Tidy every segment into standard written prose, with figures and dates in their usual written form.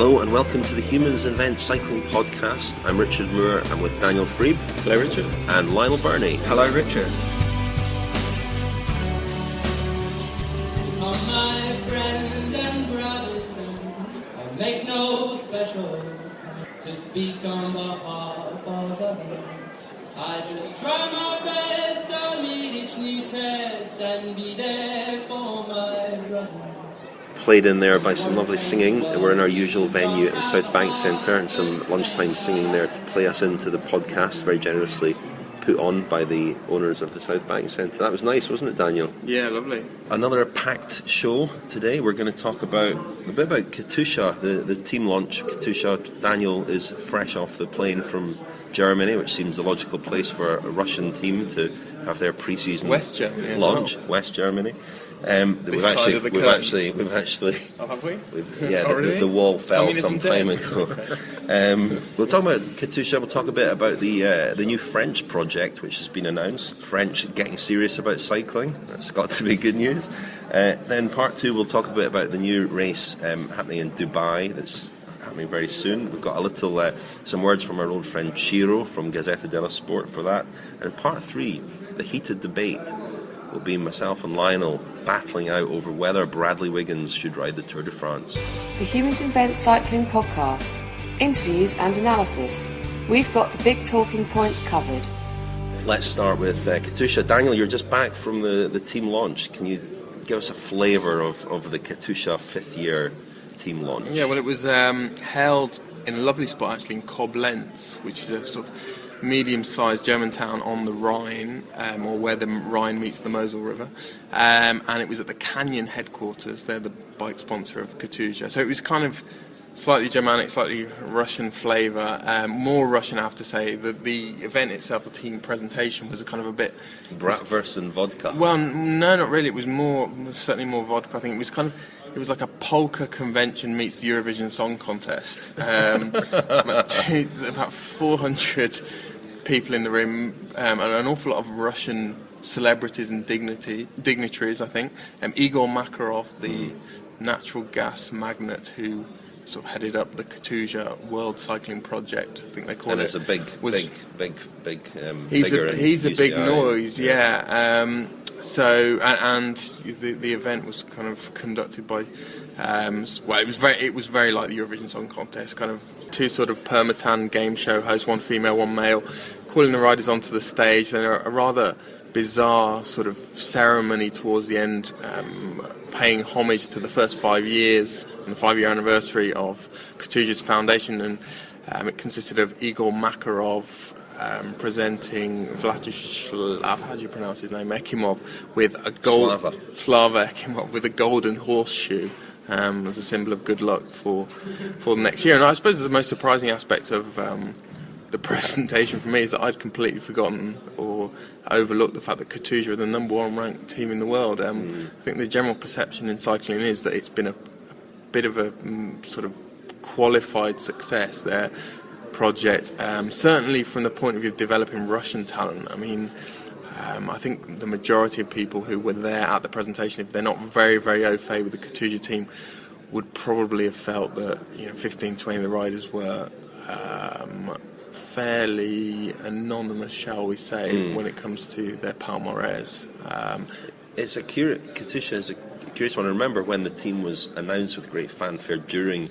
Hello and welcome to the Humans Invent Cycling Podcast. I'm Richard Moore. I'm with Daniel Freeb. Hello, Richard. And Lionel Burney. Hello, Richard. Oh, my friend and brother, I make no special to speak on behalf of others. I just try my best to meet each new test and be there for my brother. Played in there by some lovely singing. We're in our usual venue at the South Bank Centre, and some lunchtime singing there to play us into the podcast, very generously put on by the owners of the South Bank Centre. That was nice, wasn't it, Daniel? Yeah, lovely. Another packed show today. We're going to talk a bit about Katusha, the team launch. Katusha, Daniel is fresh off the plane from Germany, which seems the logical place for a Russian team to have their pre-season West Germany, launch. West Germany. We've actually. Oh, have we? The wall fell Communism some time dead. ago. We'll talk about Katusha. We'll talk a bit about the new French project which has been announced. French getting serious about cycling. That's got to be good news. Then part two, we'll talk a bit about the new race happening in Dubai. That's happening very soon. We've got a little some words from our old friend Ciro from Gazzetta dello Sport for that. And part three, the heated debate will be myself and Lionel battling out over whether Bradley Wiggins should ride the Tour de France. The Humans Invent Cycling Podcast. Interviews and analysis. We've got the big talking points covered. Let's start with Katusha. Daniel, you're just back from the team launch. Can you give us a flavour of the Katusha fifth year team launch? Yeah, well, it was held in a lovely spot actually in Koblenz, which is a sort of medium-sized German town on the Rhine, or where the Rhine meets the Mosel River, and it was at the Canyon headquarters. They're the bike sponsor of Katusha, so it was kind of slightly Germanic, slightly Russian flavour, more Russian, I have to say. The event itself, the team presentation, was a kind of a bit Bratwurst and vodka. Well, no, not really. It was certainly more vodka. I think it was like a polka convention meets the Eurovision Song Contest. About 400 people in the room, and an awful lot of Russian celebrities and dignitaries, I think. Igor Makarov, the natural gas magnate who sort of headed up the Katusha World Cycling Project, I think they call it. And it's a big. He's a big noise, yeah. So and the event was kind of conducted by it was very like the Eurovision Song Contest, kind of two sort of permatan game show hosts, one female, one male, calling the riders onto the stage. Then a rather bizarre sort of ceremony towards the end, paying homage to the first 5 years and the 5-year anniversary of Katusha's foundation, and it consisted of Igor Makarov presenting Vladislav, how do you pronounce his name, Ekimov, with a Slava Ekimov with a golden horseshoe as a symbol of good luck for the next year. And I suppose the most surprising aspect of the presentation for me is that I'd completely forgotten or overlooked the fact that Katusha are the number one ranked team in the world. I think the general perception in cycling is that it's been a bit of a sort of qualified success, their project, certainly from the point of view of developing Russian talent. I mean, I think the majority of people who were there at the presentation, if they're not very, very au fait with the Katusha team, would probably have felt that 15, 20 of the riders were fairly anonymous, shall we say, when it comes to their palmarès. Katusha is a curious one. I remember when the team was announced with great fanfare during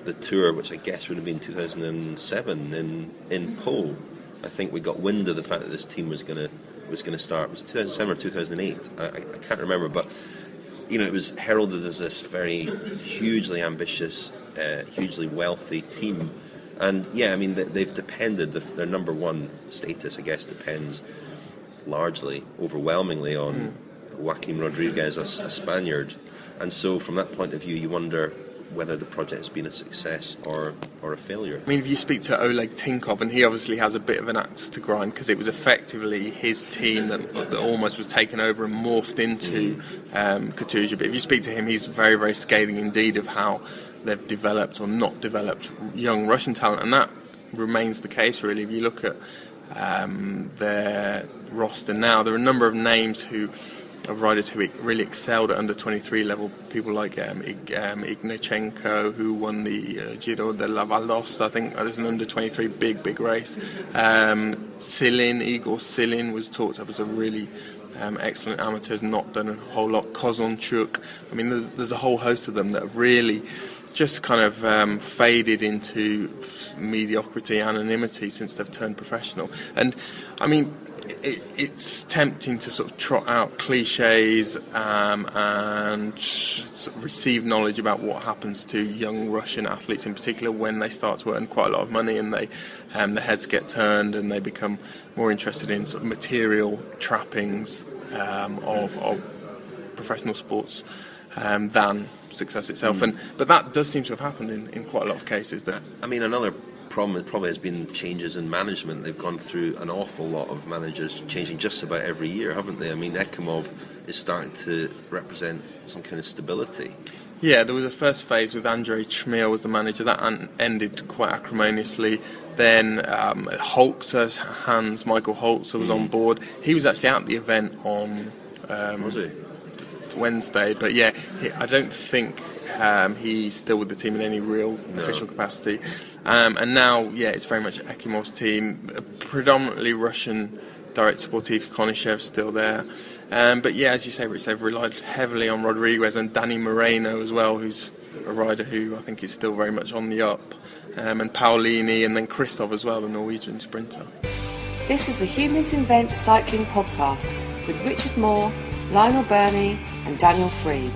the tour, which I guess would have been 2007 in Pole. I think we got wind of the fact that this team was going to start. Was it 2007 or 2008? I can't remember, but it was heralded as this very hugely ambitious, hugely wealthy team. And yeah, I mean they've depended, their number one status, I guess, depends largely, overwhelmingly on Joaquim Rodriguez, a Spaniard. And so from that point of view, you wonder whether the project has been a success or a failure. I mean, if you speak to Oleg Tinkov, and he obviously has a bit of an axe to grind because it was effectively his team that almost was taken over and morphed into Katusha. But if you speak to him, he's very, very scathing indeed of how they've developed or not developed young Russian talent, and that remains the case really. If you look at their roster now, there are a number of names who riders who really excelled at under 23 level. People like Ignacenko, who won the Giro de la Val d'Aosta. I think that was an under 23 big race. Igor Silin was talked up as a really excellent amateur, has not done a whole lot. Kozonchuk. I mean, there's a whole host of them that have really just kind of faded into mediocrity, anonymity since they've turned professional. And I mean, it's tempting to sort of trot out cliches and sort of receive knowledge about what happens to young Russian athletes, in particular when they start to earn quite a lot of money and their heads get turned and they become more interested in sort of material trappings of professional sports than success itself. But that does seem to have happened in quite a lot of cases. I mean, another problem probably has been changes in management. They've gone through an awful lot of managers changing just about every year, haven't they? I mean, Ekimov is starting to represent some kind of stability. Yeah, there was a first phase with Andrei Chmil was the manager. That ended quite acrimoniously. Then Michael Holzer was on board. He was actually at the event on Was he? Wednesday, but yeah, I don't think he's still with the team in any real official capacity. And now, yeah, it's very much Ekimov's team, a predominantly Russian director sportif. Konishev's still there. But yeah, as you say, Rich, they've relied heavily on Rodriguez and Danny Moreno as well, who's a rider who I think is still very much on the up. And Paolini, and then Christoph as well, the Norwegian sprinter. This is the Humans Invent Cycling podcast with Richard Moore, Lionel Burney and Daniel Freed.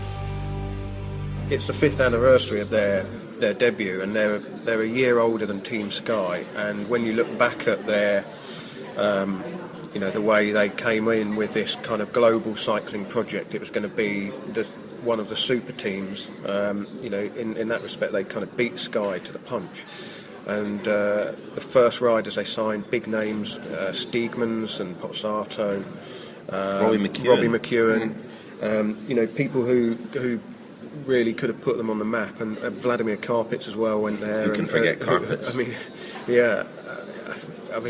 It's the 5th anniversary of their debut, and they're a year older than Team Sky. And when you look back at their, the way they came in with this kind of global cycling project, it was going to be one of the super teams. In that respect, they kind of beat Sky to the punch. And the first riders they signed, big names, Stiegmans and Pozzato, Robbie McEwen, people who really could have put them on the map, and Vladimir Karpitz as well went there. Who can forget Karpitz?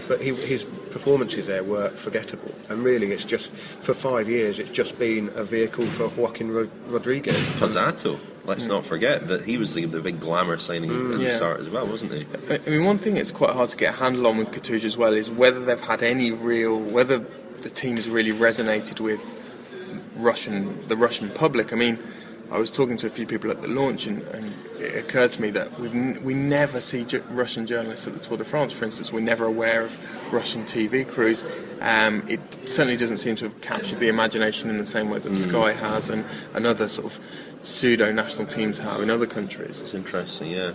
But his performances there were forgettable, and really it's just, for 5 years, it's just been a vehicle for Joaquin Rodriguez. Pozzato, let's not forget that he was the big glamour signing at the start as well, wasn't he? I mean, one thing that's quite hard to get a handle on with Katusha as well is whether they've had whether the team has really resonated with the Russian public. I mean, I was talking to a few people at the launch, and it occurred to me that we never see Russian journalists at the Tour de France, for instance. We're never aware of Russian TV crews. It certainly doesn't seem to have captured the imagination in the same way that Sky has and other sort of pseudo-national teams have in other countries. It's interesting, yeah.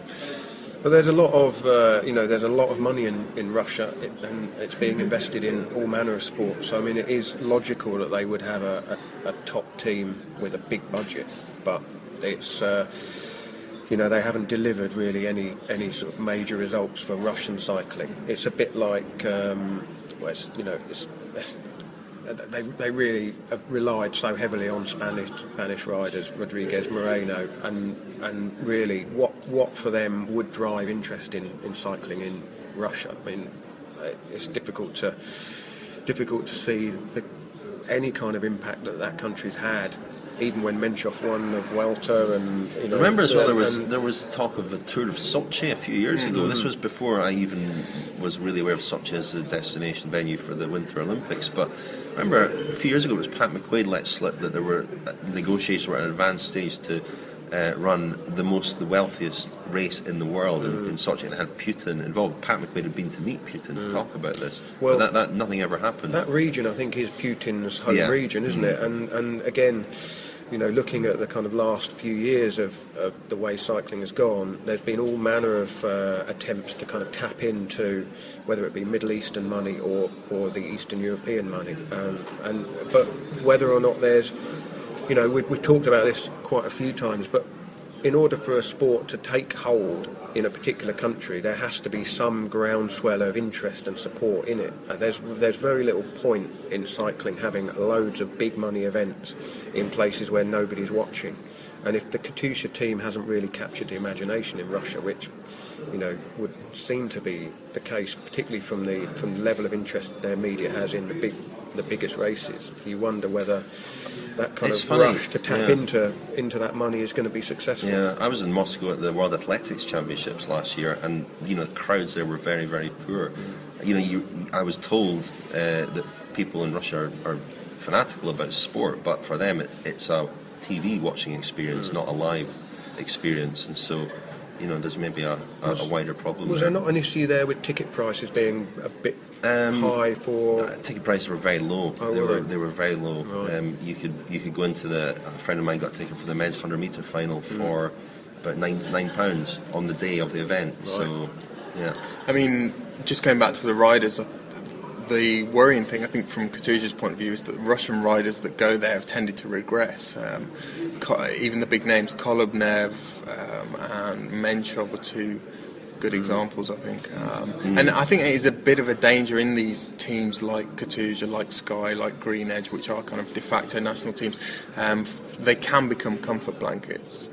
But there's a lot of money in Russia, and it's being invested in all manner of sports. So I mean, it is logical that they would have a top team with a big budget, but it's they haven't delivered really any sort of major results for Russian cycling. It's a bit like they really have relied so heavily on Spanish riders, Rodriguez, Moreno, and really what for them would drive interest in cycling in Russia. I mean, it's difficult to see any kind of impact that country's had, even when Menchov won the Vuelta. And remember as well, there was talk of the Tour of Sochi a few years ago. This was before I even was really aware of Sochi as a destination venue for the Winter Olympics. But remember, a few years ago, it was Pat McQuaid let slip that there were negotiations were at an advanced stage to run the wealthiest race in the world in Sochi, and it had Putin involved. Pat McQuaid had been to meet Putin to talk about this. Well, but that nothing ever happened. That region, I think, is Putin's home region, isn't it? And again, looking at the kind of last few years of the way cycling has gone, there's been all manner of attempts to kind of tap into whether it be Middle Eastern money or the Eastern European money. But whether or not there's, we've talked about this quite a few times, but in order for a sport to take hold in a particular country, there has to be some groundswell of interest and support in it. There's very little point in cycling having loads of big money events in places where nobody's watching. And if the Katusha team hasn't really captured the imagination in Russia, which would seem to be the case, particularly from the level of interest their media has in the the biggest races. You wonder whether that kind It's of funny, rush to tap into that money is going to be successful. Yeah, I was in Moscow at the World Athletics Championships last year, and the crowds there were very, very poor. I was told that people in Russia are fanatical about sport, but for them it's a TV watching experience, not a live experience, and so there's maybe a wider problem. Was there not an issue there with ticket prices being a bit high for? Ticket prices were very low. They were very low. Right. You could go into a friend of mine got a ticket for the men's 100-metre final for about £9 on the day of the event. Right. So, yeah. I mean, just going back to the riders, the worrying thing, I think, from Katusha's point of view, is that Russian riders that go there have tended to regress. Even the big names, Kolobnev and Menchov are two good examples, I think. And I think it is a bit of a danger in these teams like Katusha, like Sky, like Green Edge, which are kind of de facto national teams. They can become comfort blankets.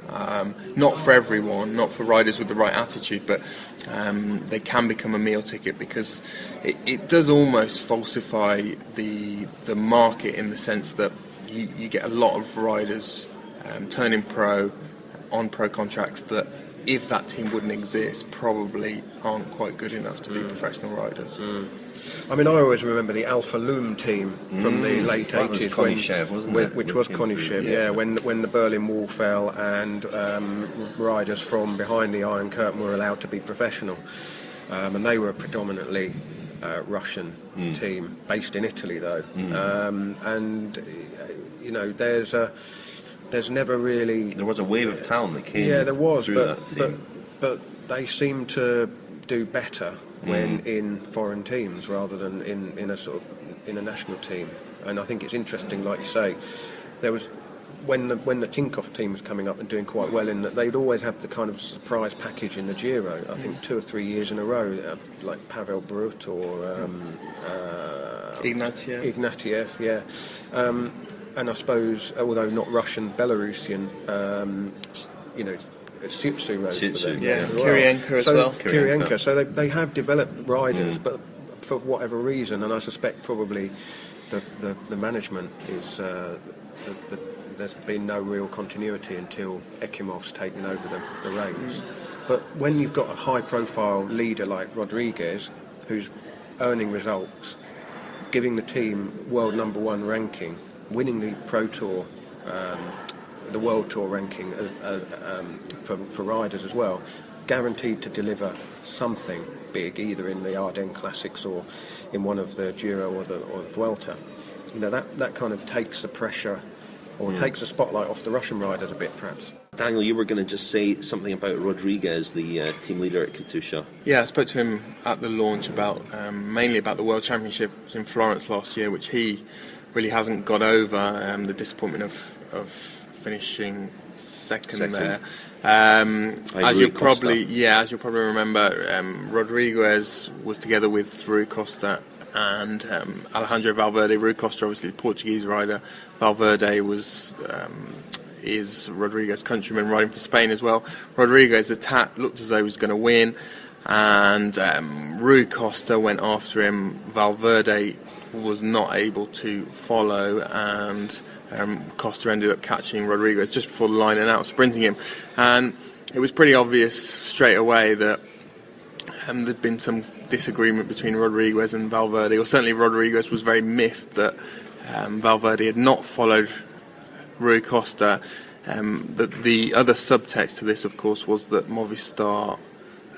Not for everyone, not for riders with the right attitude, but they can become a meal ticket, because it does almost falsify the market, in the sense that you get a lot of riders turning pro on pro contracts that, if that team wouldn't exist, probably aren't quite good enough to be professional riders. I mean, I always remember the Alpha Loom team from the late 80s. Was Konyshev, wasn't it? Which was Konyshev, yeah. When the Berlin Wall fell and riders from behind the Iron Curtain were allowed to be professional. And they were a predominantly Russian team, based in Italy, though. There's never really... There was a wave of talent that came. Yeah, there was, through that team. but they seem to do better when in foreign teams rather than in a national team. And I think it's interesting, like you say, there was when the Tinkoff team was coming up and doing quite well, in that they'd always have the kind of surprise package in the Giro. I think 2 or 3 years in a row, like Pavel Brut or Ignatiev, yeah. And I suppose, although not Russian, Belarusian, Sutsu rode for them. Yeah, Kirienka as well. Kirienka. So they have developed riders, but for whatever reason, and I suspect probably the management is there's been no real continuity until Ekimov's taken over the reins. But when you've got a high-profile leader like Rodriguez, who's earning results, giving the team world number 1 ranking, winning the Pro Tour, the World Tour ranking for riders as well, guaranteed to deliver something big, either in the Ardennes Classics or in one of the Giro or the Vuelta. That kind of takes the pressure, or takes the spotlight off the Russian riders a bit, perhaps. Daniel, you were going to just say something about Rodriguez, the team leader at Katusha. Yeah, I spoke to him at the launch about mainly about the World Championships in Florence last year, which he really hasn't got over, the disappointment of finishing second there. As you'll probably remember, Rodriguez was together with Rui Costa and Alejandro Valverde. Rui Costa, obviously the Portuguese rider. Valverde is Rodriguez's countryman, riding for Spain as well. Rodriguez looked as though he was going to win, and Rui Costa went after him. Valverde was not able to follow, and Costa ended up catching Rodriguez just before the line and out, sprinting him. And it was pretty obvious straight away that there'd been some disagreement between Rodriguez and Valverde, or certainly Rodriguez was very miffed that Valverde had not followed Rui Costa. The other subtext to this, of course, was that Movistar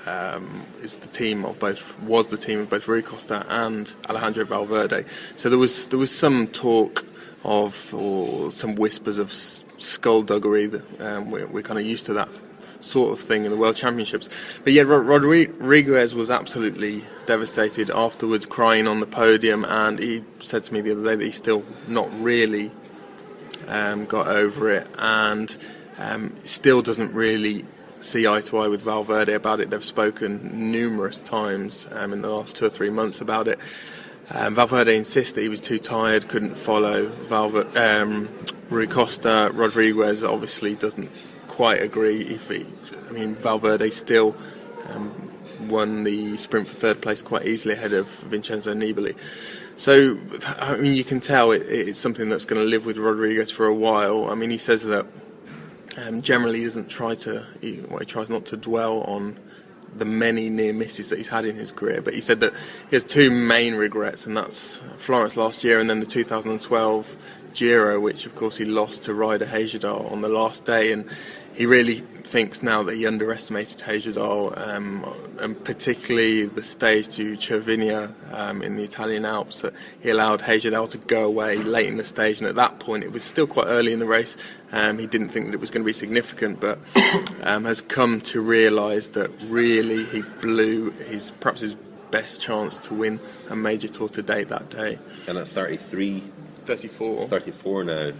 was the team of both Rui Costa and Alejandro Valverde. So there was some talk of, or some whispers of, skullduggery. That we're kind of used to that sort of thing in the World Championships. But yeah, Rodriguez was absolutely devastated afterwards, crying on the podium, and he said to me the other day that he's still not really got over it, and still doesn't really see eye to eye with Valverde about it. They've spoken numerous times in the last 2 or 3 months about it. Valverde insists that he was too tired, couldn't follow Rui Costa. Rodriguez obviously doesn't quite agree. Valverde still won the sprint for third place quite easily ahead of Vincenzo Nibali. So, I mean, you can tell it's something that's going to live with Rodriguez for a while. I mean, he says that generally he doesn't he tries not to dwell on the many near misses that he's had in his career, but he said that he has two main regrets, and that's Florence last year and then the 2012 Giro, which of course he lost to Ryder Hagedal on the last day. And he really thinks now that he underestimated Hagedal, and particularly the stage to Cervinia in the Italian Alps, that he allowed Hagedal to go away late in the stage, and at that point it was still quite early in the race. He didn't think that it was going to be significant, but has come to realise that really he blew perhaps his best chance to win a major tour to date that day. And at 34 now,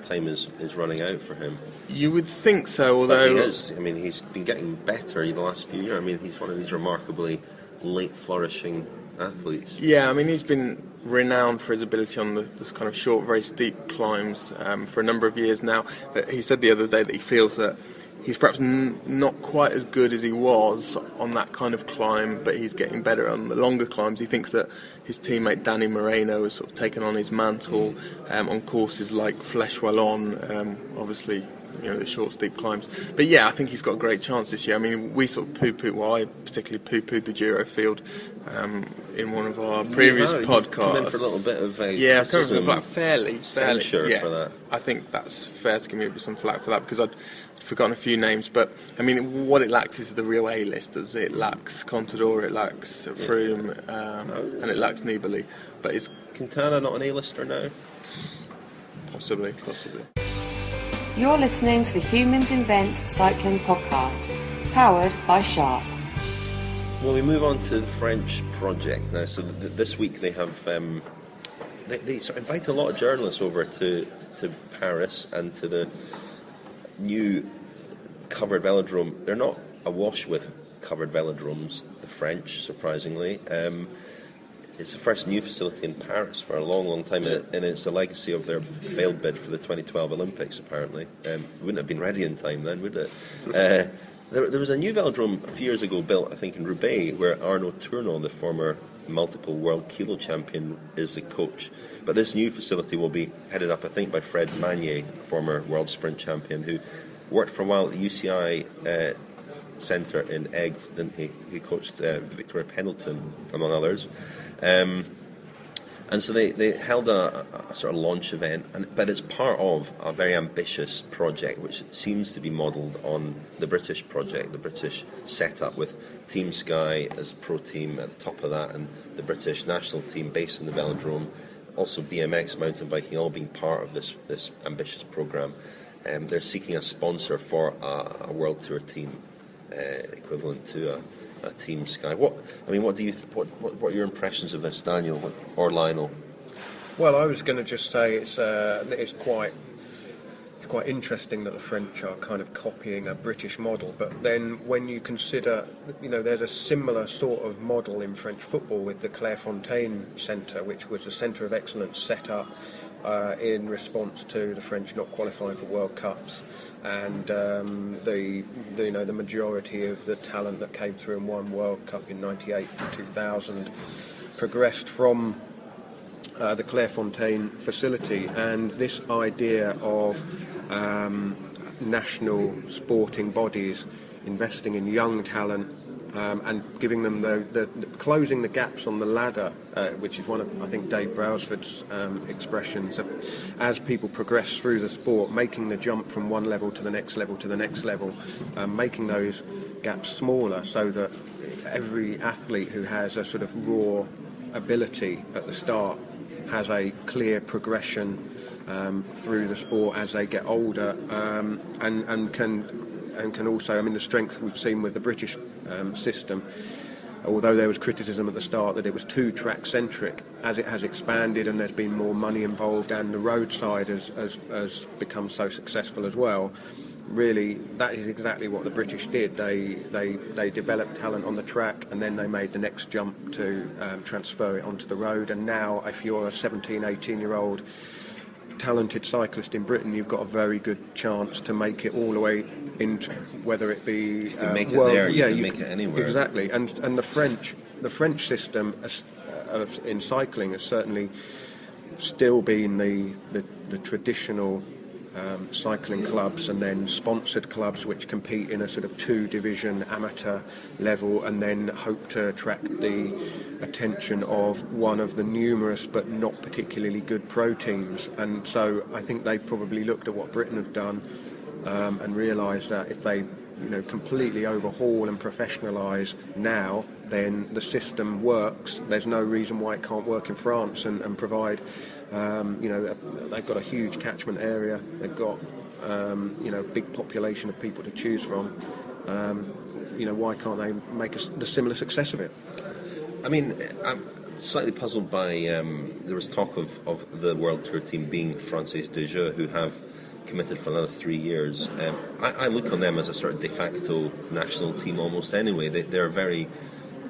time is running out for him. You would think so, although... But he is. I mean, he's been getting better in the last few years. I mean, he's one of these remarkably late flourishing athletes. Yeah, I mean, he's been renowned for his ability on this kind of short, very steep climbs for a number of years now. But he said the other day that he feels that he's perhaps not quite as good as he was on that kind of climb, but he's getting better on the longer climbs. He thinks that his teammate Danny Moreno has sort of taken on his mantle on courses like Flèche Wallonne, obviously, you know, the short, steep climbs. But yeah, I think he's got a great chance this year. I mean, we sort of I particularly poo-pooed the Giro field in one of our previous podcasts. Come in for a little bit of I've come in for flack, fairly censure yeah, for that. I think that's fair to give me some flack for that, because I'd forgotten a few names. But I mean, what it lacks is the real A-listers. It lacks Contador, it lacks Froome, and it lacks Nibali. But it's Quintana not an A-lister now? Possibly. You're listening to the Humans Invent Cycling podcast, powered by Sharp. Well, we move on to the French project now. So this week they have they sort of invite a lot of journalists over to Paris and to the new covered velodrome. They're not awash with covered velodromes, the French, surprisingly. It's the first new facility in Paris for a long, long time, and it's a legacy of their failed bid for the 2012 Olympics, apparently. Wouldn't have been ready in time then, would it? There was a new velodrome a few years ago built, I think, in Roubaix, where Arnaud Tournant, the former multiple world kilo champion, is the coach. But this new facility will be headed up, I think, by Fred Magnier, former world sprint champion, who worked for a while at the UCI Centre in Aigues, didn't he? He coached Victoria Pendleton, among others. And so they held a sort of launch event, but it's part of a very ambitious project which seems to be modelled on the British project, the British setup, with Team Sky as a pro team at the top of that, and the British national team based in the velodrome, also BMX, mountain biking, all being part of this ambitious programme. They're seeking a sponsor for a World Tour team, equivalent to a Team Sky. What are your impressions of this, Daniel or Lionel? Well, I was going to just say it's quite interesting that the French are kind of copying a British model, but then when you consider, there's a similar sort of model in French football with the Clairefontaine Centre, which was a centre of excellence set up in response to the French not qualifying for World Cups, and the majority of the talent that came through and won World Cup in '98 to 2000 progressed from the Clairefontaine facility. And this idea of national sporting bodies investing in young talent and giving them the closing the gaps on the ladder, which is one of, I think, Dave Brailsford's expressions, as people progress through the sport, making the jump from one level to the next level to the next level, making those gaps smaller so that every athlete who has a sort of raw ability at the start has a clear progression through the sport as they get older, and can also, the strength we've seen with the British system, although there was criticism at the start that it was too track centric, as it has expanded and there's been more money involved and the roadside has become so successful as well. Really, that is exactly what the British did. They developed talent on the track, and then they made the next jump to transfer it onto the road. And now, if you're a 17, 18-year-old talented cyclist in Britain, you've got a very good chance to make it all the way into, whether it be you can make it there, you can make it anywhere. Exactly, and the French system in cycling has certainly still been the traditional cycling clubs and then sponsored clubs which compete in a sort of 2-division amateur level and then hope to attract the attention of one of the numerous but not particularly good pro teams. And so I think they probably looked at what Britain have done and realised that if they completely overhaul and professionalise now, then the system works. There's no reason why it can't work in France and provide, they've got a huge catchment area. They've got, big population of people to choose from. Why can't they make a similar success of it? I mean, I'm slightly puzzled by, there was talk of the World Tour team being Francis Déjà, who have committed for another 3 years. I look on them as a sort of de facto national team almost anyway. They're very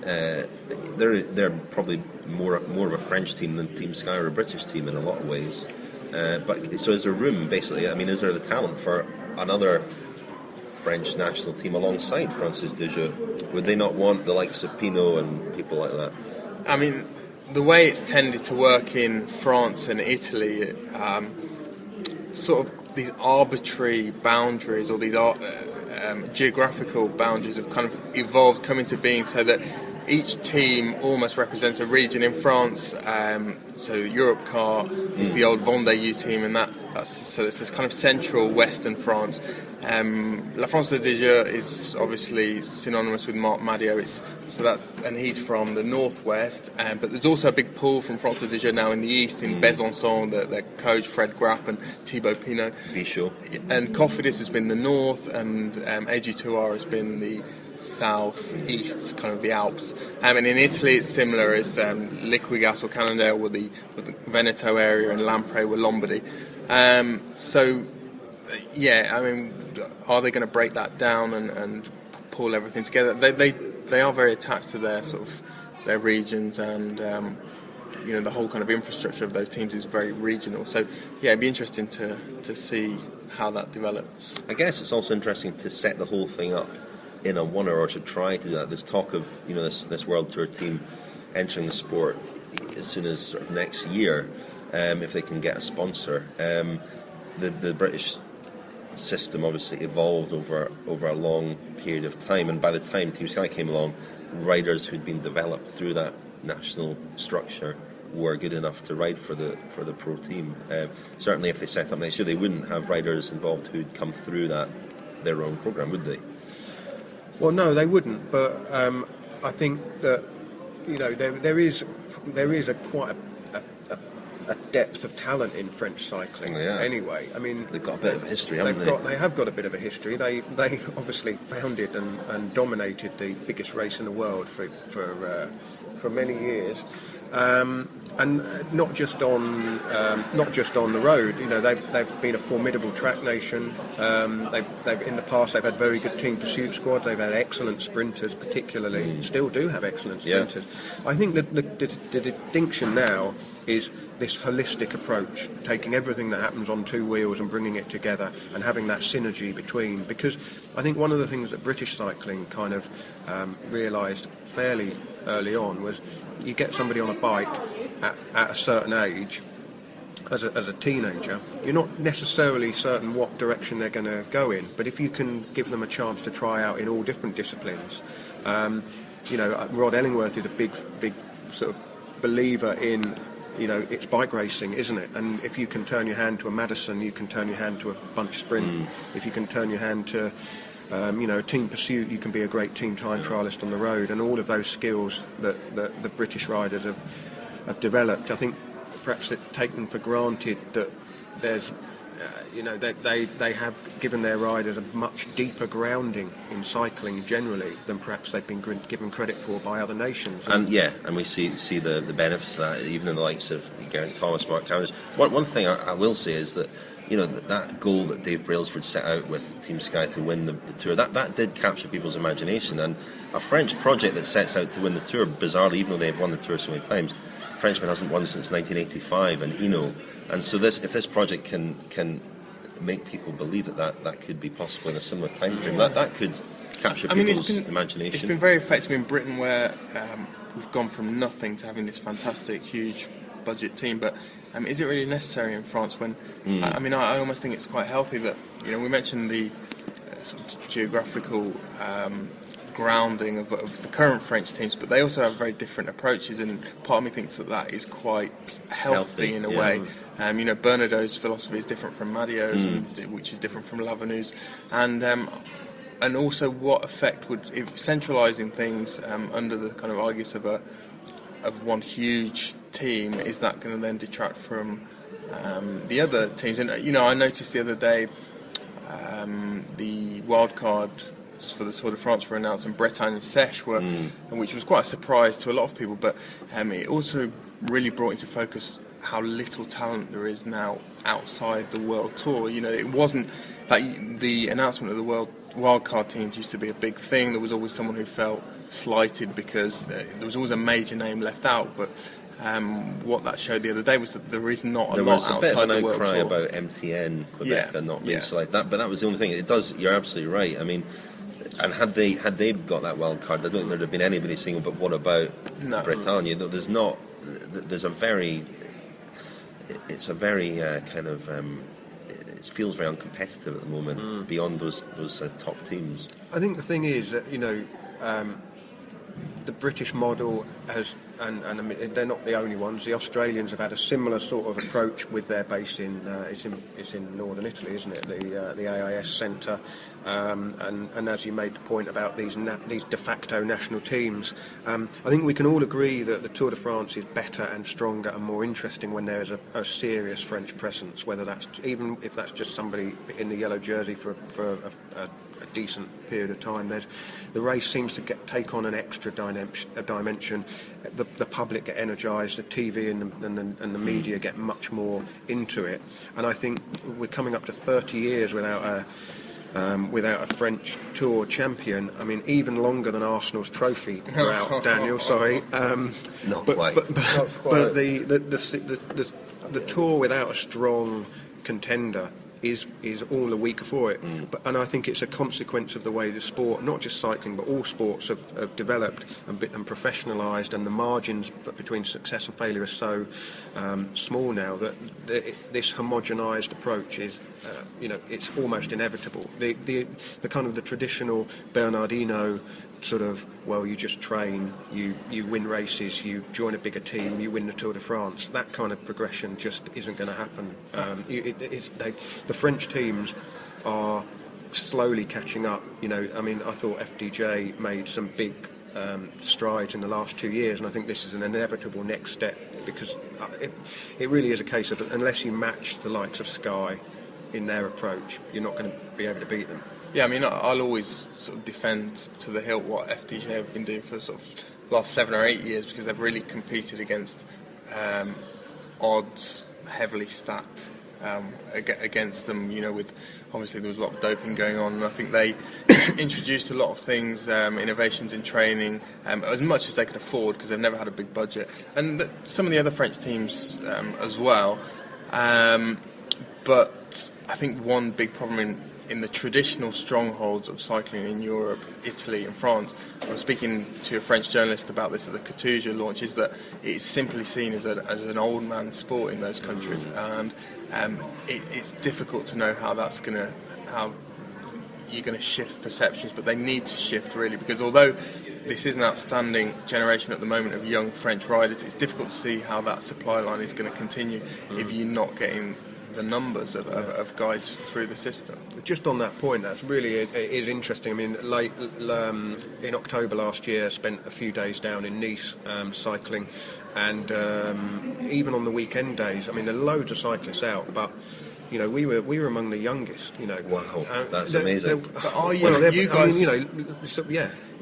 they're probably more of a French team than Team Sky or a British team in a lot of ways. But so is there room, basically? I mean, is there the talent for another French national team alongside Francis Déjà? Would they not want the likes of Pinot and people like that? I mean, the way it's tended to work in France and Italy, sort of these arbitrary boundaries or these geographical boundaries have kind of evolved, come into being, so that each team almost represents a region. In France, so Europe Car is the old Vendée U team, and so it's this kind of central western France. La France de Déjà is obviously synonymous with Marc Madiot, and he's from the northwest, but there's also a big pull from France de Déjà now in the east, in Besançon, their coach Fred Grapp and Thibaut Pinot. Vichot. And Cofidis has been the north, and AG2R has been the south-east, kind of the Alps. And in Italy it's similar, as Liquigas or Cannondale were the Veneto area, and Lampre were Lombardy. I mean, are they going to break that down and pull everything together? They are very attached to their sort of their regions, and the whole kind of infrastructure of those teams is very regional. So it'd be interesting to see how that develops. I guess it's also interesting to set the whole thing up in a one, or to try to do that. There's talk of this World Tour team entering the sport as soon as sort of next year, if they can get a sponsor. The British system obviously evolved over a long period of time, and by the time Team Sky came along, riders who'd been developed through that national structure were good enough to ride for the pro team. Certainly if they set up next year, they wouldn't have riders involved who'd come through their own programme, would they? Well, no, they wouldn't, but I think that there is quite a depth of talent in French cycling. Anyway, I mean, they've got a bit of a history, haven't they? They have got a bit of a history. They obviously founded and dominated the biggest race in the world for many years. And not just on the road. They've been a formidable track nation. They've in the past they've had very good team pursuit squads. They've had excellent sprinters, particularly. Still do have excellent sprinters. Yeah. I think that the distinction now is this holistic approach, taking everything that happens on two wheels and bringing it together and having that synergy between. Because I think one of the things that British cycling kind of realised fairly early on was, you get somebody on a bike at a certain age, as a teenager, you're not necessarily certain what direction they're going to go in, but if you can give them a chance to try out in all different disciplines, Rod Ellingworth is a big sort of believer in, it's bike racing, isn't it? And if you can turn your hand to a Madison, you can turn your hand to a bunch sprint. If you can turn your hand to team pursuit, you can be a great team time trialist on the road, and all of those skills that the British riders have developed. I think perhaps it's taken for granted that there's, they have given their riders a much deeper grounding in cycling generally than perhaps they've been given credit for by other nations. And we see the benefits of that, even in the likes of Geraint Thomas, Mark Cavendish. One thing I will say is that, that goal that Dave Brailsford set out with Team Sky to win the Tour, that did capture people's imagination. And a French project that sets out to win the Tour, bizarrely, even though they've won the Tour so many times, Frenchman hasn't won since 1985, and and so if this project can make people believe that could be possible in a similar time frame, that could capture people's imagination. It's been very effective in Britain, where we've gone from nothing to having this fantastic, huge budget team, but is it really necessary in France when I almost think it's quite healthy that we mentioned the sort of geographical grounding of the current French teams, but they also have very different approaches, and part of me thinks that is quite healthy in a way. Bernardo's philosophy is different from Madio's, which is different from Lavenue's, and also what effect would centralising things under the kind of aegis of one huge team, is that going to then detract from the other teams? And I noticed the other day the wild card for the Tour de France were announced, and Bretagne and Sèche were, which was quite a surprise to a lot of people. But it also really brought into focus how little talent there is now outside the World Tour. It wasn't that the announcement of the World wildcard teams used to be a big thing. There was always someone who felt slighted because there was always a major name left out. But what that showed the other day was that there is not a lot outside the World Tour. There was a bit of an outcry about MTN, Quebec, not being selected. But that was the only thing. It does. You're absolutely right. I mean, and had they got that wild card, I don't think there'd have been anybody saying, "But what about Bretagne?" There's not. There's a very. It's a very kind of. It feels very uncompetitive at the moment. Beyond those top teams. I think the thing is that the British model has, and I mean, they're not the only ones. The Australians have had a similar sort of approach with their base in it's in northern Italy, isn't it? The AIS centre, and as you made the point about these de facto national teams, I think we can all agree that the Tour de France is better and stronger and more interesting when there is a serious French presence. Whether that's even if that's just somebody in the yellow jersey for a decent period of time. The race seems to take on an extra dimension. The public get energised. The TV and the media get much more into it. And I think we're coming up to 30 years without a French Tour champion. I mean, even longer than Arsenal's trophy. Out, Daniel. Sorry. Not quite. But the Tour without a strong contender is all the weaker for it. And I think it's a consequence of the way the sport, not just cycling, but all sports have developed and professionalised, and the margins between success and failure are so small now that this homogenised approach is, it's almost inevitable. The kind of the traditional Bernardino sort of, well, you just train, you win races, you join a bigger team, you win the Tour de France. That kind of progression just isn't going to happen. The French teams are slowly catching up. I mean, I thought FDJ made some big strides in the last 2 years, and I think this is an inevitable next step, because it really is a case of, unless you match the likes of Sky in their approach, you're not going to be able to beat them. Yeah, I mean, I'll always sort of defend to the hilt what FDJ have been doing for sort of the last 7 or 8 years, because they've really competed against odds heavily stacked against them. With obviously there was a lot of doping going on, and I think they introduced a lot of things, innovations in training, as much as they could afford, because they've never had a big budget, and some of the other French teams as well. But I think one big problem in the traditional strongholds of cycling in Europe, Italy and France, I was speaking to a French journalist about this at the Katusha launch, is that it's simply seen as an old man sport in those countries, and it's difficult to know how you're going to shift perceptions, but they need to shift really, because although this is an outstanding generation at the moment of young French riders, it's difficult to see how that supply line is going to continue if you're not getting the numbers of guys through the system. Just on that point, that's really it is interesting. I mean, in October last year, I spent a few days down in Nice cycling, and even on the weekend days, I mean, there are loads of cyclists out, but You know, we were among the youngest. You know, wow, that's amazing. But are you? Well, You guys,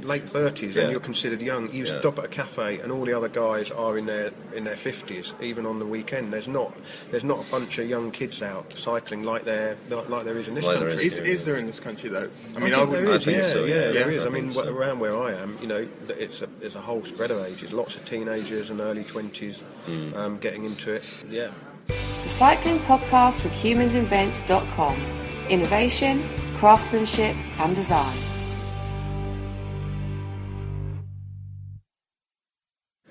late 30s, and you're considered young. You stop at a cafe, and all the other guys are in their 50s, even on the weekend. There's not a bunch of young kids out cycling like there is in this country. Is there in this country though? I mean, there is. Yeah, there is. I mean, around where I am, you know, there's a whole spread of ages. Lots of teenagers and early 20s getting into it. Yeah. The Cycling Podcast with humansinvent.com. Innovation, craftsmanship and design.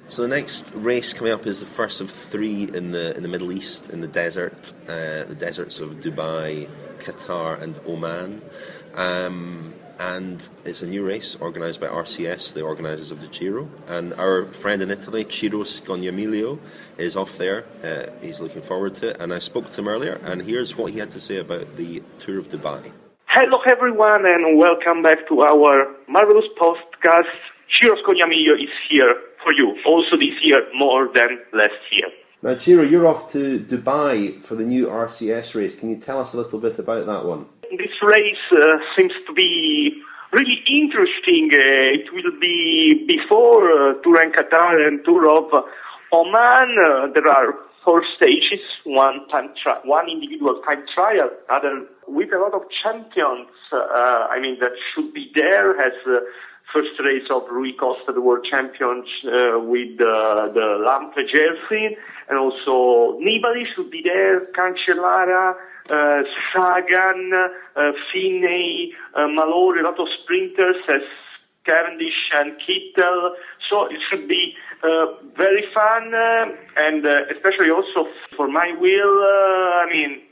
So the next race coming up is the first of 3 in the Middle East, in the deserts of Dubai, Qatar and Oman. And it's a new race organised by RCS, the organisers of the Giro. And our friend in Italy, Ciro Scognamiglio, is off there. He's looking forward to it. And I spoke to him earlier, and here's what he had to say about the Tour of Dubai. Hello everyone, and welcome back to our marvelous podcast. Ciro Scognamiglio is here for you, also this year more than last year. Now, Ciro, you're off to Dubai for the new RCS race. Can you tell us a little bit about that one? This race seems to be really interesting. It will be before Tour in Qatar and Tour of Oman. There are 4 stages, one individual time trial, other with a lot of champions. That should be there as first race of Rui Costa, the world champion, with the Lampe jersey, and also Nibali should be there, Cancellara, Sagan, Finney, Mallory, a lot of sprinters as Cavendish and Kittel. So it should be very fun, and especially also for my wheel,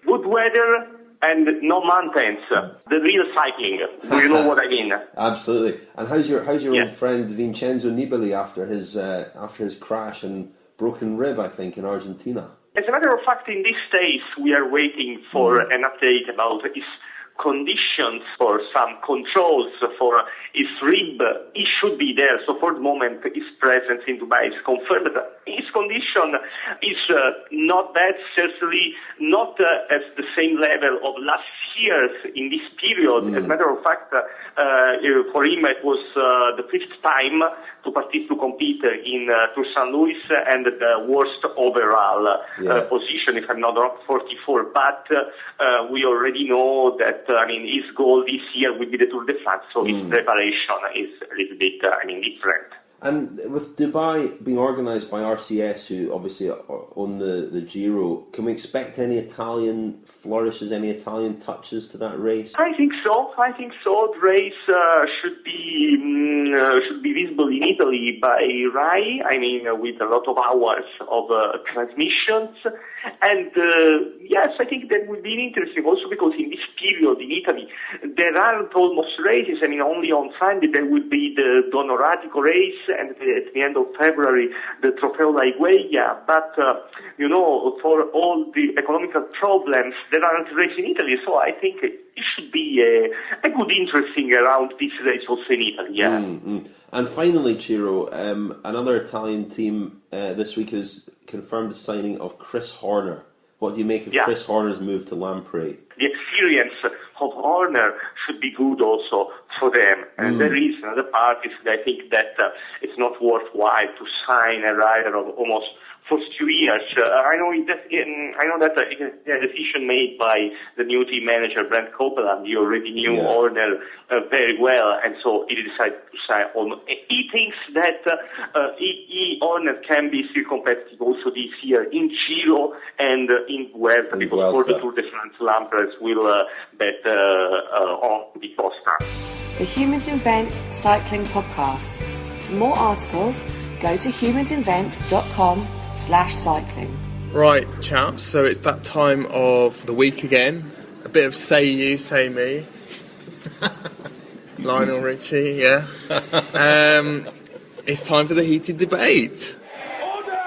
good weather and no mountains. The real cycling. Do you know what I mean? Absolutely. And how's your old friend Vincenzo Nibali after his crash and broken rib, I think, in Argentina? As a matter of fact, in these days we are waiting for an update about his conditions, for some controls for his rib. He should be there. So for the moment, his presence in Dubai is confirmed. His condition is not bad, certainly not at the same level of last year's in this period. As a matter of fact, for him it was the 5th time to compete in Tour St. Louis, and the worst overall position, if I'm not wrong, 44. But we already know that his goal this year will be the Tour de France, so his preparation is a little bit different. And with Dubai being organised by RCS, who obviously own the Giro, can we expect any Italian flourishes, any Italian touches to that race? I think so. The race should be visible in Italy by Rai. With a lot of hours of transmissions. And yes, I think that would be interesting also because in this period in Italy there aren't almost races. Only on Sunday there would be the Donoratico race, and at the end of February the Trofeo La Higuera. But for all the economical problems there aren't races in Italy, so I think it should be a good interesting around this race also in Italy. Yeah. And finally, Ciro, another Italian team this week has confirmed the signing of Chris Horner. What do you make of Chris Horner's move to Lamprey? The experience of Horner should be good also for them. And there is another part is that I think that it's not worthwhile to sign a rider of almost for 2 years. I know that a decision made by the new team manager, Brent Copeland. He already knew Horner very well, and so he decided to sign Horner. He thinks that Horner can be still competitive also this year in Giro and in Vuelta, because for the Tour de France, Lampres will bet on the Costa. The Humans Invent Cycling Podcast. For more articles, go to humansinvent.com/cycling. Right, chaps, so it's that time of the week again. A bit of say you, say me. Lionel Richie, yeah. It's time for the heated debate. Order!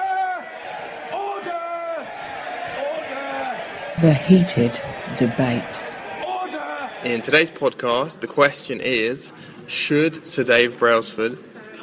The heated debate. Order! In today's podcast, the question is, should Sir Dave Brailsford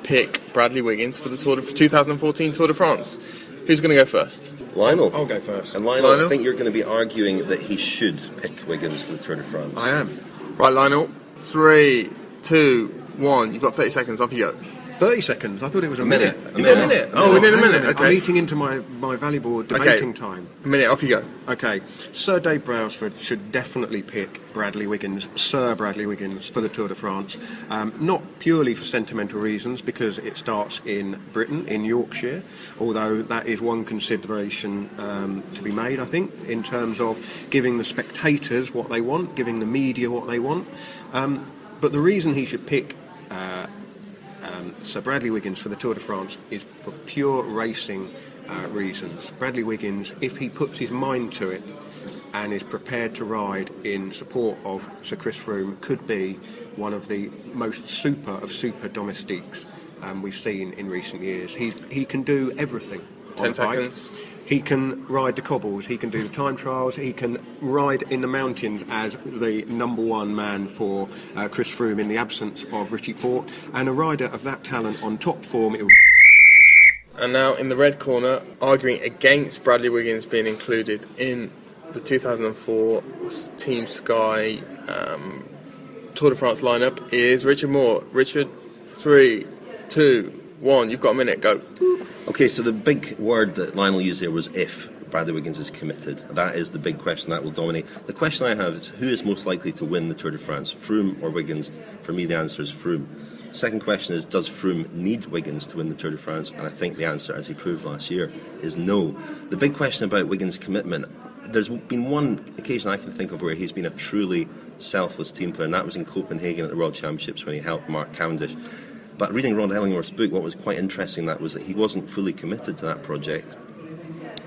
pick Bradley Wiggins for the 2014 Tour de France? Who's going to go first? Lionel. I'll go first. And Lionel, I think you're going to be arguing that he should pick Wiggins for the Tour de France. I am. Right, Lionel. 3, 2, 1. You've got 30 seconds. Off you go. 30 seconds? I thought it was a minute. Is it a minute? Oh, we need a minute. Okay. I'm eating into my valuable debating time. A minute. Off you go. Okay. Sir Dave Brailsford should definitely pick Bradley Wiggins, Sir Bradley Wiggins, for the Tour de France. Not purely for sentimental reasons, because it starts in Britain, in Yorkshire, although that is one consideration to be made, I think, in terms of giving the spectators what they want, giving the media what they want. But the reason he should pick Sir Bradley Wiggins for the Tour de France is for pure racing reasons. Bradley Wiggins, if he puts his mind to it and is prepared to ride in support of Sir Chris Froome, could be one of the most super of super domestiques we've seen in recent years. He can do everything. 10 seconds. He can ride the cobbles, he can do the time trials, he can ride in the mountains as the number one man for Chris Froome in the absence of Richie Porte, and a rider of that talent on top form. And now in the red corner, arguing against Bradley Wiggins being included in the 2004 Team Sky Tour de France lineup is Richard Moore. Richard, 3, 2, 1. You've got a minute. Go. Okay, so the big word that Lionel used there was if Bradley Wiggins is committed. That is the big question that will dominate. The question I have is, who is most likely to win the Tour de France, Froome or Wiggins? For me, the answer is Froome. Second question is, does Froome need Wiggins to win the Tour de France? And I think the answer, as he proved last year, is no. The big question about Wiggins' commitment, there's been one occasion I can think of where he's been a truly selfless team player, and that was in Copenhagen at the World Championships when he helped Mark Cavendish. But reading Rod Ellingworth's book, what was quite interesting that was that he wasn't fully committed to that project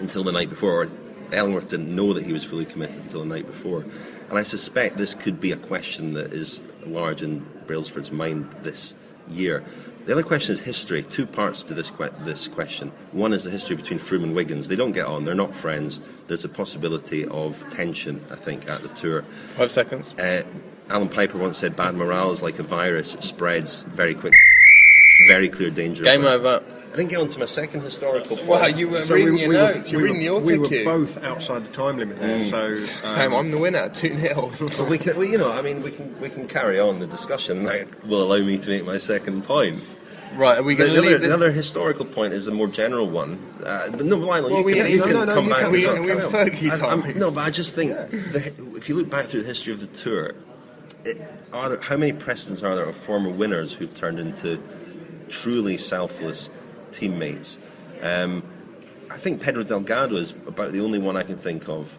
until the night before. Or Ellingworth didn't know that he was fully committed until the night before. And I suspect this could be a question that is large in Brailsford's mind this year. The other question is history. Two parts to this question. One is the history between Froome and Wiggins. They don't get on, they're not friends. There's a possibility of tension, I think, at the Tour. 5 seconds. Alan Piper once said bad morale is like a virus, it spreads very quickly. Very clear danger. Game over. I didn't get on to my second historical point. Wow, you were reading your notes. You're reading the auto cue. We cue. were both outside the time limit there, so... Sam, I'm the winner, 2-0. But we can carry on the discussion, and that will allow me to make my second point. Right, are we going to leave this? The other historical point is a more general one. No, Lionel, well, you can come back. We Fergie time. No, but I just think if you look back through the history of the Tour, how many precedents are there of former winners who've turned into truly selfless teammates? I think Pedro Delgado is about the only one I can think of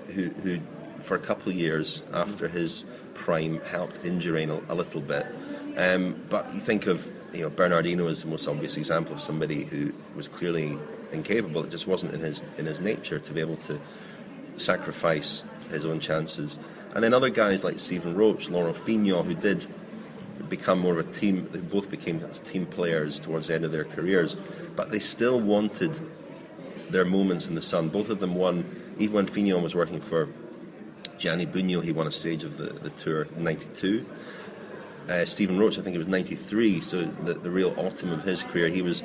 who for a couple of years after his prime helped Indurain a little bit. But you think of Bernardino as the most obvious example of somebody who was clearly incapable. It just wasn't in his nature to be able to sacrifice his own chances. And then other guys like Stephen Roach, Laurent Fignon, who did become more of a team. They both became team players towards the end of their careers, but they still wanted their moments in the sun. Both of them won. Even when Fignon was working for Gianni Bugno, he won a stage of the Tour in '92. Stephen Roach, I think it was '93, so the real autumn of his career, he was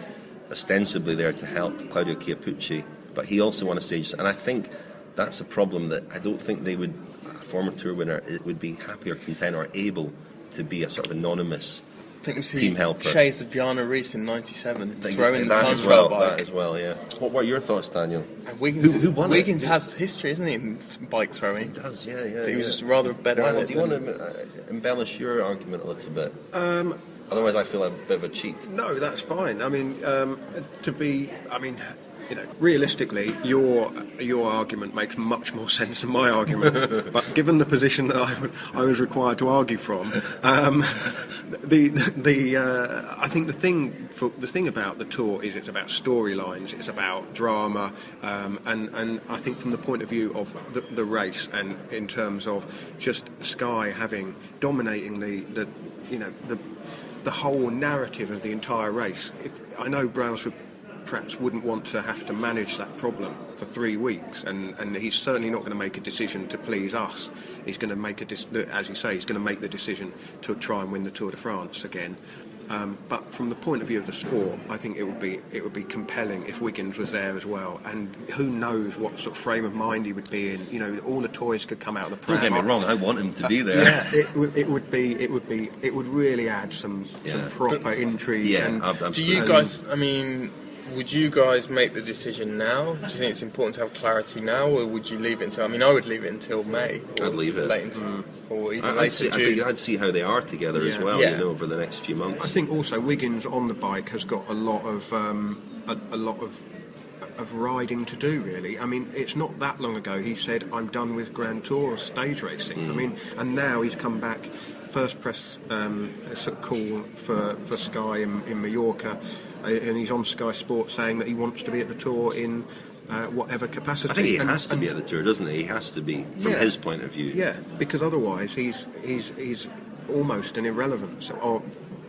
ostensibly there to help Claudio Chiappucci, but he also won a stage. And I think that's a problem that I don't think they would, a former Tour winner, it would be happy or content or able to be a sort of anonymous team helper. Shades of Bjarne Riis in '97, throwing the that time as well. trial bike. That as well, yeah. What were your thoughts, Daniel? Wiggins, who won Wiggins it? has history, isn't he, in bike throwing? He does, yeah. But he was just rather better at it. Do you want to embellish your argument a little bit? Otherwise, I feel a bit of a cheat. No, that's fine. I mean, realistically, your argument makes much more sense than my argument. But given the position that I was required to argue from, I think the thing about the Tour is it's about storylines, it's about drama, and I think from the point of view of the race, and in terms of just Sky dominating the whole narrative of the entire race. I know Brailsford perhaps wouldn't want to have to manage that problem for 3 weeks, and he's certainly not going to make a decision to please us. He's going to make as you say, he's going to make the decision to try and win the Tour de France again. But from the point of view of the sport, I think it would be compelling if Wiggins was there as well. And who knows what sort of frame of mind he would be in. You know, all the toys could come out of the pram. Don't get me wrong, I want him to be there. Yeah, it would really add some proper intrigue. Yeah, and do you guys? I mean, would you guys make the decision now? Do you think it's important to have clarity now, or would you leave it until? I mean, I would leave it until May. I'd leave it. Or even later June. I'd see how they are together as well. Yeah. You know, over the next few months. I think also Wiggins on the bike has got a lot of riding to do, really. I mean, it's not that long ago he said, "I'm done with Grand Tour or stage racing." I mean, and now he's come back. First press sort of call for Sky in Mallorca, and he's on Sky Sports saying that he wants to be at the Tour in whatever capacity. I think he has to be at the Tour, doesn't he? He has to be, from his point of view. Yeah, because otherwise he's almost an irrelevance.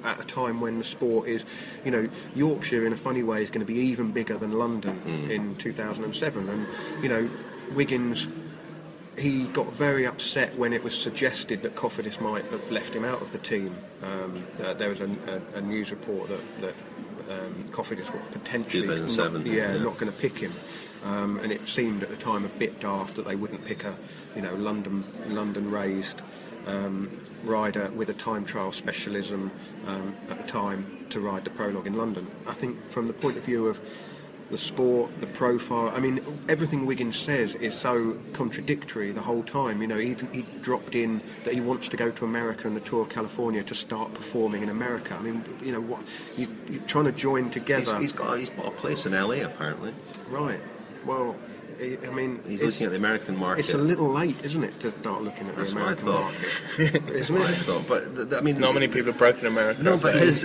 At a time when the sport is, you know, Yorkshire in a funny way is going to be even bigger than London in 2007, and you know, Wiggins. He got very upset when it was suggested that Cofidis might have left him out of the team. There was a news report that Cofidis were potentially not going to pick him, and it seemed at the time a bit daft that they wouldn't pick a London-raised rider with a time trial specialism at the time to ride the prologue in London. I think from the point of view of the sport, the profile, I mean, everything Wiggins says is so contradictory the whole time. You know, even he dropped in that he wants to go to America and the Tour of California to start performing in America. I mean, you know, what you're trying to join together. He's got a place in LA apparently. Right. Well, I mean, he's looking at the American market. It's a little late, isn't it, to start looking at the American market? That's what I thought. But I mean, not many people have broken America. No, but his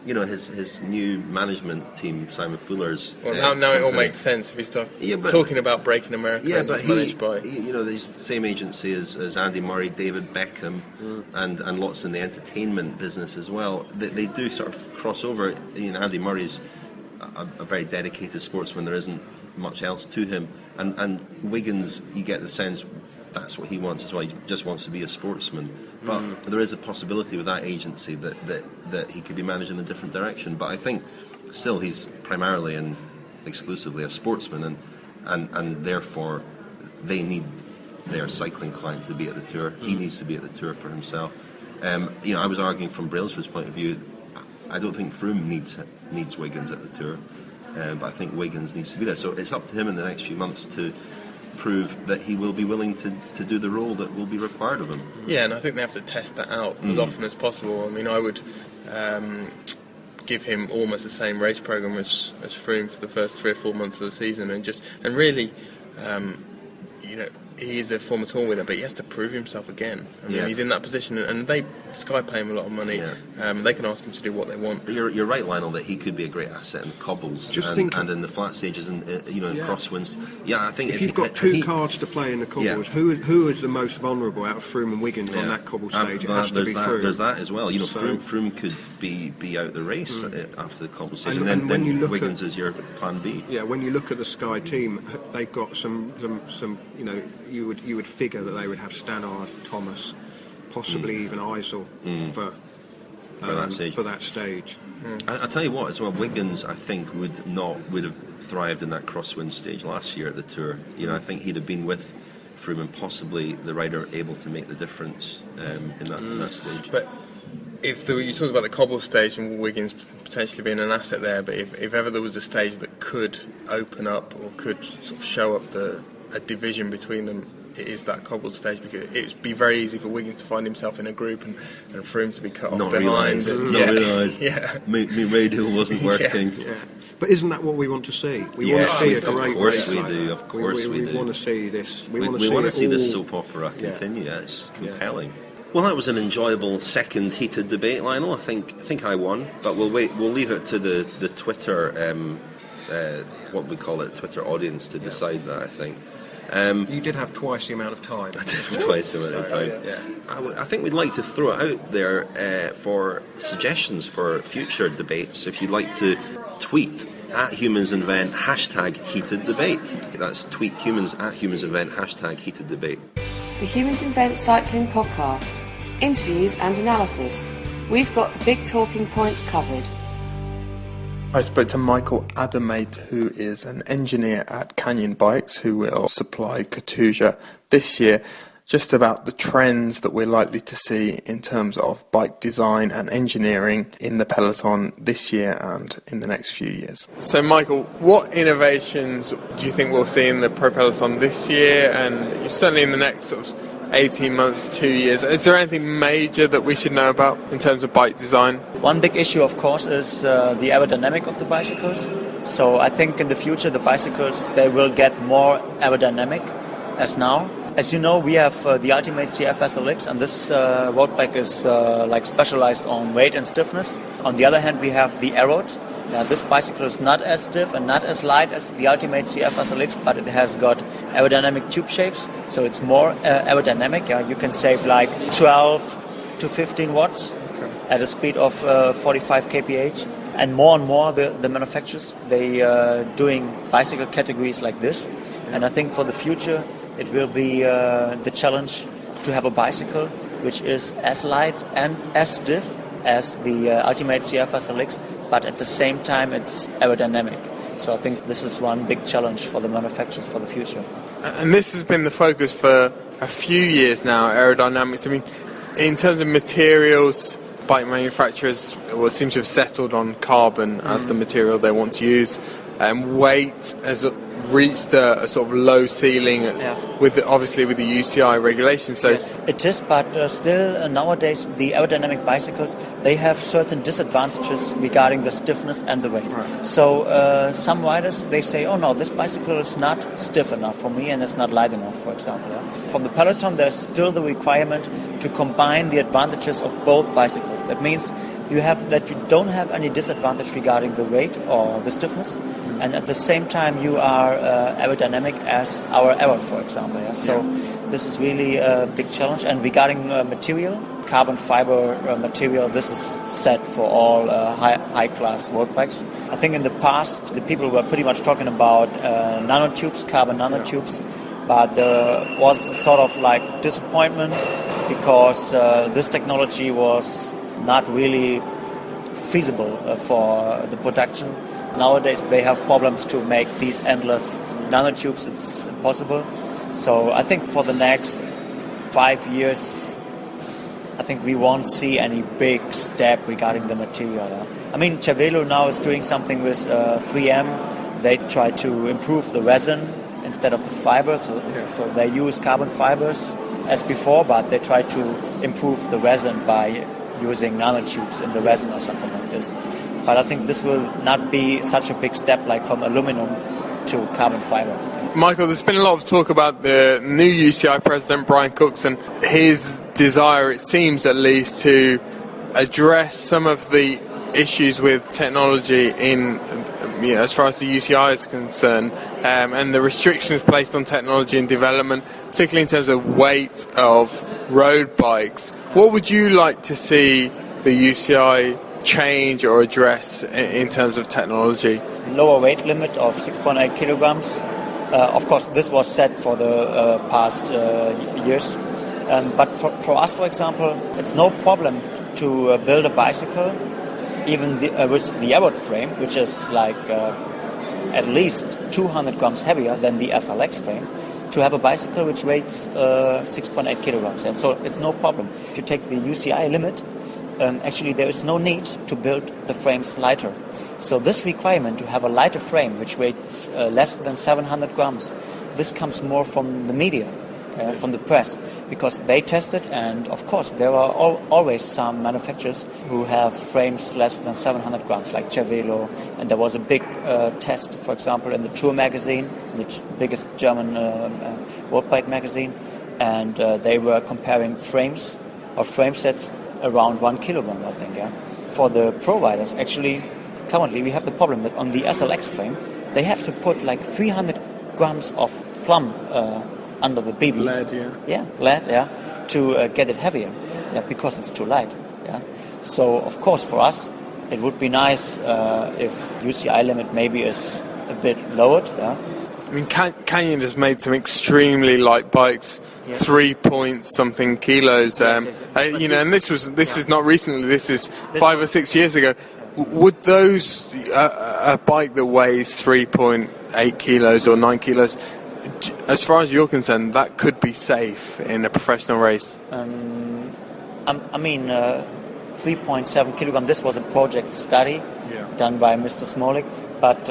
you know, his new management team, Simon Fuller's. Well, now it all makes sense if he's talking about breaking America. Yeah, and but managed by you know, the same agency as Andy Murray, David Beckham, and lots in the entertainment business as well. They do sort of cross over. You know, Andy Murray's a very dedicated sportsman. There isn't much else to him, and Wiggins, you get the sense that's what he wants as well. He just wants to be a sportsman. But there is a possibility with that agency that he could be managed in a different direction. But I think still he's primarily and exclusively a sportsman, and therefore they need their cycling client to be at the Tour. He needs to be at the Tour for himself. You know, I was arguing from Brailsford's point of view. I don't think Froome needs Wiggins at the Tour, but I think Wiggins needs to be there. So it's up to him in the next few months to prove that he will be willing to do the role that will be required of him. Yeah, and I think they have to test that out as often as possible. I mean, I would give him almost the same race programme as Froome for the first 3 or 4 months of the season, and really, you know, he's a former tour winner, but he has to prove himself again. I mean, he's in that position, and Sky pay him a lot of money. They can ask him to do what they want. But you're right, Lionel, that he could be a great asset in the cobbles and in the flat stages and in crosswinds. Yeah, I think if you've got two cards to play in the cobbles, who is the most vulnerable out of Froome and Wiggins on that cobble stage? It has to be Froome. There's that as well. You know, Froome could be out the race after the cobble stage, and then Wiggins is your plan B. Yeah, when you look at the Sky team, they've got some you know, you would figure that they would have Stannard, Thomas, possibly even Eisel for that stage. I tell you what, as well, Wiggins I think would have thrived in that crosswind stage last year at the Tour. You know, I think he'd have been with Froome and possibly the rider able to make the difference in that stage. But you talked about the cobble stage and Wiggins potentially being an asset there, but if ever there was a stage that could open up or could sort of show up a division between them, it is that cobbled stage, because it'd be very easy for Wiggins to find himself in a group and Froome to be cut off behind. Not realise. My radio wasn't working. Yeah. But isn't that what we want to see? We want to see a great race. Of course we do. We want to see this. We want to see this soap opera continue. It's compelling. Yeah. Well, that was an enjoyable second heated debate, Lionel. I think I won, but we'll leave it to the Twitter, what we call it, Twitter audience to decide that. I think. You did have twice the amount of time. I did have twice the amount of time. Yeah. I think we'd like to throw it out there for suggestions for future debates. If you'd like to tweet at Humans Invent #heated debate. That's tweet Humans at Humans Invent #heated debate. The Humans Invent Cycling Podcast. interviews and analysis. We've got the big talking points covered. I spoke to Michael Adomeit, who is an engineer at Canyon Bikes, who will supply Katusha this year, just about the trends that we're likely to see in terms of bike design and engineering in the peloton this year and in the next few years. So Michael, what innovations do you think we'll see in the Pro Peloton this year and certainly in the next sort of 18 months, 2 years? Is there anything major that we should know about in terms of bike design? One big issue, of course, is the aerodynamic of the bicycles. So I think in the future the bicycles, they will get more aerodynamic as now. As you know, we have the Ultimate CF SLX, and this road bike is specialized on weight and stiffness. On the other hand, we have the Aerod. This bicycle is not as stiff and not as light as the Ultimate CF SLX, but it has got aerodynamic tube shapes, so it's more aerodynamic. You can save like 12 to 15 watts at a speed of 45 kph. And more the manufacturers, they are doing bicycle categories like this. And I think for the future, it will be the challenge to have a bicycle which is as light and as stiff as the Ultimate CF SLX, but at the same time it's aerodynamic. So I think this is one big challenge for the manufacturers for the future. And this has been the focus for a few years now, aerodynamics. I mean, in terms of materials, bike manufacturers seem to have settled on carbon as the material they want to use. Weight has reached a sort of low ceiling with the UCI regulation. So yes, it is, but still nowadays the aerodynamic bicycles, they have certain disadvantages regarding the stiffness and the weight. Right. So some riders, they say, oh no, this bicycle is not stiff enough for me and it's not light enough, for example. Yeah? From the peloton, there's still the requirement to combine the advantages of both bicycles. That means you don't have any disadvantage regarding the weight or the stiffness, and at the same time you are aerodynamic as our Aerod, for example. Yeah? So this is really a big challenge. And regarding material, carbon fiber material, this is set for all high-class road bikes. I think in the past the people were pretty much talking about nanotubes, carbon nanotubes, but there was a sort of like disappointment because this technology was not really feasible for the production. Nowadays they have problems to make these endless nanotubes. It's impossible. So I think for the next 5 years, I think we won't see any big step regarding the material. I mean, Cervelo now is doing something with 3M. They try to improve the resin instead of the fiber. So they use carbon fibers as before, but they try to improve the resin by using nanotubes in the resin or something like this. But I think this will not be such a big step like from aluminum to carbon fiber. Michael, there's been a lot of talk about the new UCI president, Brian Cookson, and his desire, it seems at least, to address some of the issues with technology in, as far as the UCI is concerned, and the restrictions placed on technology and development, particularly in terms of weight of road bikes. What would you like to see the UCI change or address in terms of technology? Lower weight limit of 6.8 kilograms. Of course, this was set for the past years. But for us, for example, it's no problem to build a bicycle, even with the Aerod frame, which is like at least 200 grams heavier than the SLX frame, to have a bicycle which weighs 6.8 kilograms. Yeah? So it's no problem. If you take the UCI limit, actually there is no need to build the frames lighter. So this requirement to have a lighter frame which weighs less than 700 grams, this comes more from the media, from the press, because they test it, and of course there are always some manufacturers who have frames less than 700 grams, like Cervelo, and there was a big test, for example, in the Tour magazine, the biggest German road bike magazine, and they were comparing frames or frame sets around 1 kilogram, I think. Yeah. For the pro riders, actually, currently we have the problem that on the SLX frame, they have to put like 300 grams of plum under the BB. Lead, to get it heavier, because it's too light. Yeah. So, of course, for us, it would be nice if UCI limit maybe is a bit lowered. Yeah. I mean, Canyon has made some extremely light bikes, Yes. 3 point something kilos. Yes. You know, and this is not recently. This is 5 or 6 years ago. Would those a bike that weighs 3.8 kilos or 9 kilos, as far as you're concerned, that could be safe in a professional race? I mean, 3.7 kilogram. This was a project study done by Mr. Smolik, but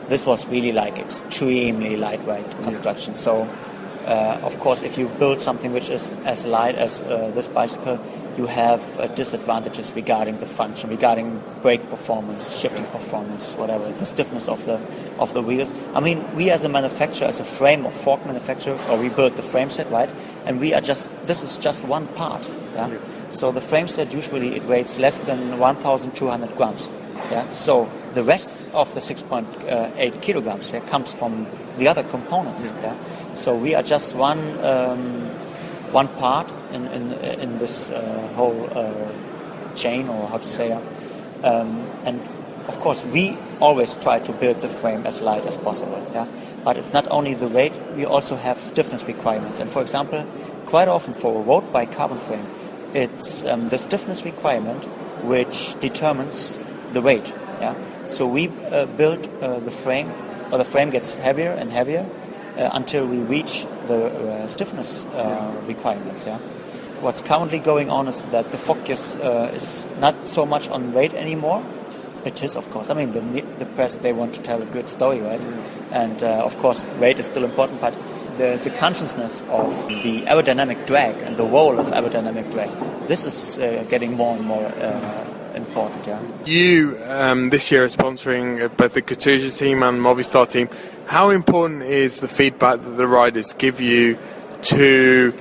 this was really like extremely lightweight construction. So, of course, if you build something which is as light as this bicycle, you have disadvantages regarding the function, regarding brake performance, shifting performance, whatever, the stiffness of the wheels. I mean, we as a manufacturer, as a frame or fork manufacturer, or we build the frame set, right? And this is just one part. Yeah? So the frame set usually it weighs less than 1,200 grams. Yeah. So the rest of the 6.8 kilograms comes from the other components. Yeah. So we are just one part in this whole chain, or how to say. And of course, we always try to build the frame as light as possible. Yeah. But it's not only the weight; we also have stiffness requirements. And for example, quite often for a road bike carbon frame, it's the stiffness requirement which determines the weight. Yeah. So we build the frame, or the frame gets heavier and heavier until we reach the stiffness requirements. Yeah. What's currently going on is that the focus is not so much on weight anymore. It is, of course. I mean, the press, they want to tell a good story, right? And of course, weight is still important, but the consciousness of the aerodynamic drag and the role of aerodynamic drag, this is getting more and more important. Yeah. You this year are sponsoring both the Katusha Team and Movistar Team. How important is the feedback that the riders give you to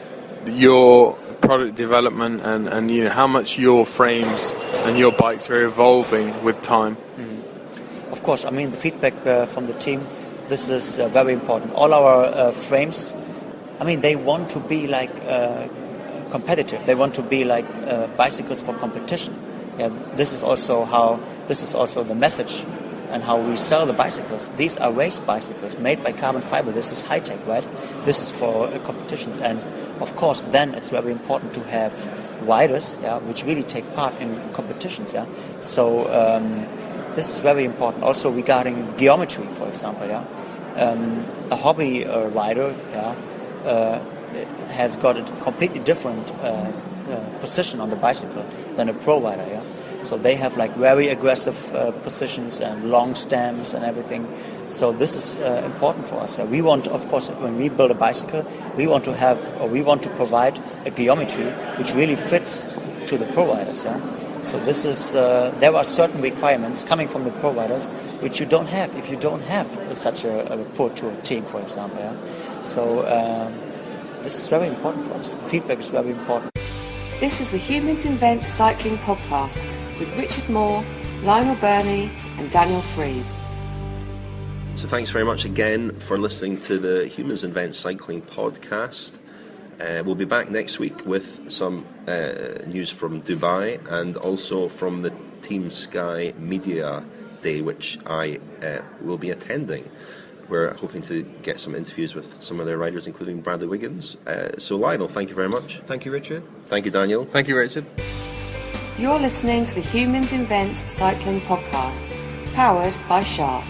your product development, and you know how much your frames and your bikes are evolving with time? Of course, I mean the feedback from the team. This is very important. All our frames, I mean, they want to be like competitive. They want to be like bicycles for competition. Yeah, this is also the message and how we sell the bicycles. These are race bicycles made by carbon fiber. This is high tech, right? This is for competitions, and of course, then it's very important to have riders, which really take part in competitions. Yeah, so this is very important. Also regarding geometry, for example. Yeah, a hobby rider, has got a completely different position on the bicycle than a pro rider. Yeah. So they have like very aggressive positions and long stems and everything. So this is important for us. We want, of course, when we build a bicycle, we want to provide a geometry which really fits to the pro riders. Yeah? So this is there are certain requirements coming from the pro riders which you don't have if you don't have such a pro tour team, for example. Yeah? So this is very important for us. The feedback is very important. This is the Humans Invent Cycling podcast with Richard Moore, Lionel Burney and Daniel Freed. So thanks very much again for listening to the Humans Invent Cycling podcast. We'll be back next week with some news from Dubai and also from the Team Sky Media Day, which I will be attending. We're hoping to get some interviews with some of their riders, including Bradley Wiggins. So Lionel, thank you very much. Thank you, Richard. Thank you, Daniel. Thank you, Richard. You're listening to the Humans Invent Cycling podcast, powered by Sharp.